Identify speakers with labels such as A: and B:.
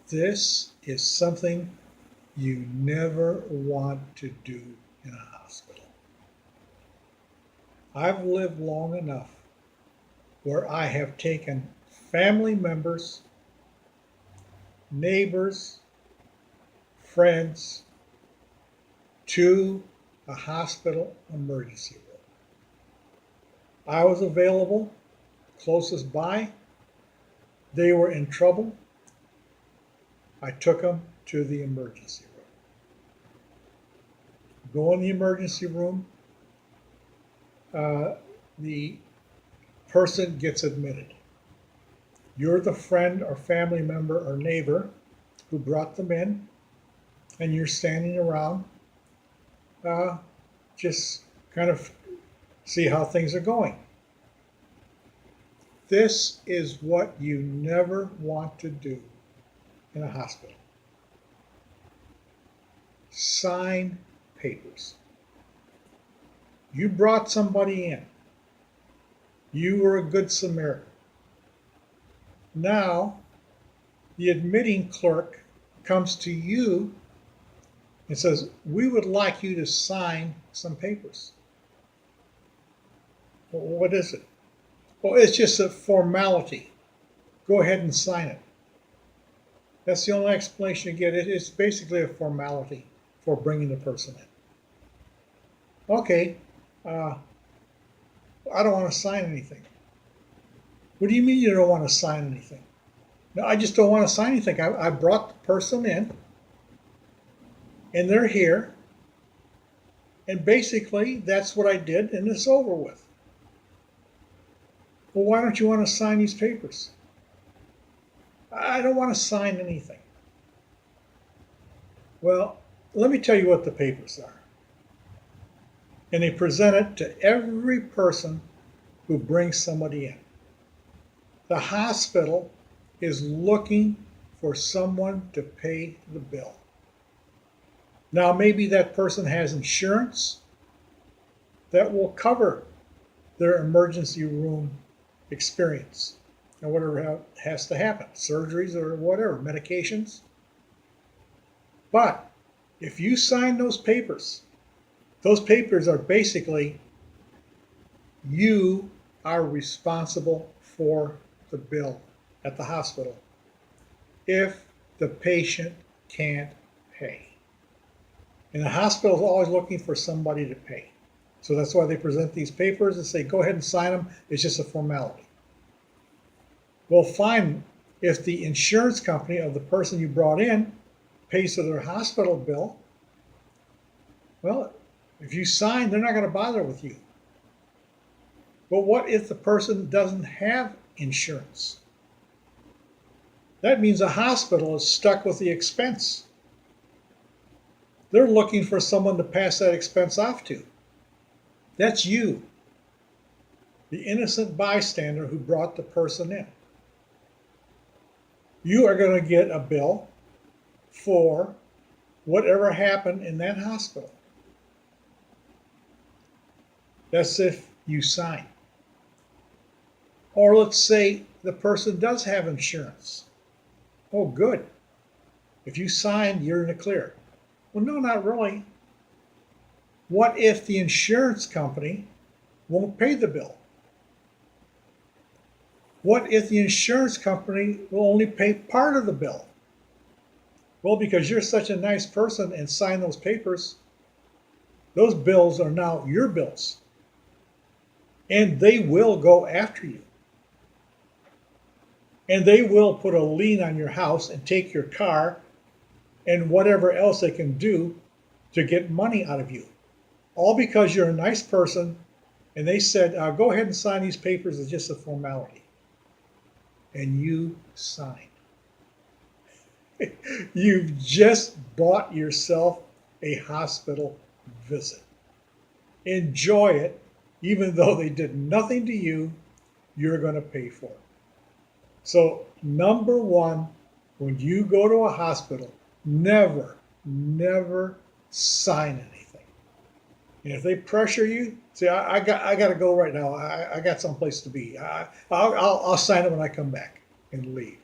A: This is something you never want to do in a hospital. I've lived long enough where I have taken family members, neighbors, friends to a hospital emergency room. I was available, closest by. They were in trouble. I took them to the emergency room. Go in the emergency room. The person gets admitted. You're the friend or family member or neighbor who brought them in, and you're standing around just kind of see how things are going. This is what you never want to do in a hospital. Sign papers. You brought somebody in. You were a good Samaritan. Now, the admitting clerk comes to you and says, we would like you to sign some papers. Well, what is it? Well, it's just a formality. Go ahead and sign it. That's the only explanation you get. It's basically a formality for bringing the person in. Okay, I don't want to sign anything. What do you mean you don't want to sign anything? No, I just don't want to sign anything. I brought the person in, and they're here, and basically that's what I did, and it's over with. Well, why don't you want to sign these papers? I don't want to sign anything. Well, let me tell you what the papers are. And they present it to every person who brings somebody in. The hospital is looking for someone to pay the bill. Now, maybe that person has insurance that will cover their emergency room experience and whatever has to happen, surgeries or whatever, medications. But if you sign those papers are basically you are responsible for the bill at the hospital if the patient can't pay. And the hospital is always looking for somebody to pay. So that's why they present these papers and say, go ahead and sign them. It's just a formality. Well, fine. If the insurance company of the person you brought in pays for their hospital bill, well, if you sign, they're not going to bother with you. But what if the person doesn't have insurance? That means a hospital is stuck with the expense. They're looking for someone to pass that expense off to. That's you, the innocent bystander who brought the person in. You are going to get a bill for whatever happened in that hospital. That's if you sign. Or let's say the person does have insurance. Oh, good. If you sign, you're in the clear. Well, no, not really. What if the insurance company won't pay the bill? What if the insurance company will only pay part of the bill? Well, because you're such a nice person and signed those papers, those bills are now your bills. And they will go after you. And they will put a lien on your house and take your car and whatever else they can do to get money out of you. All because you're a nice person and they said, go ahead and sign these papers, it's just a formality. And you signed. You've just bought yourself a hospital visit. Enjoy it, even though they did nothing to you, you're going to pay for it. So, number one, when you go to a hospital, never sign anything. And if they pressure you, say, I got to go right now. I got someplace to be. I'll sign it when I come back and leave.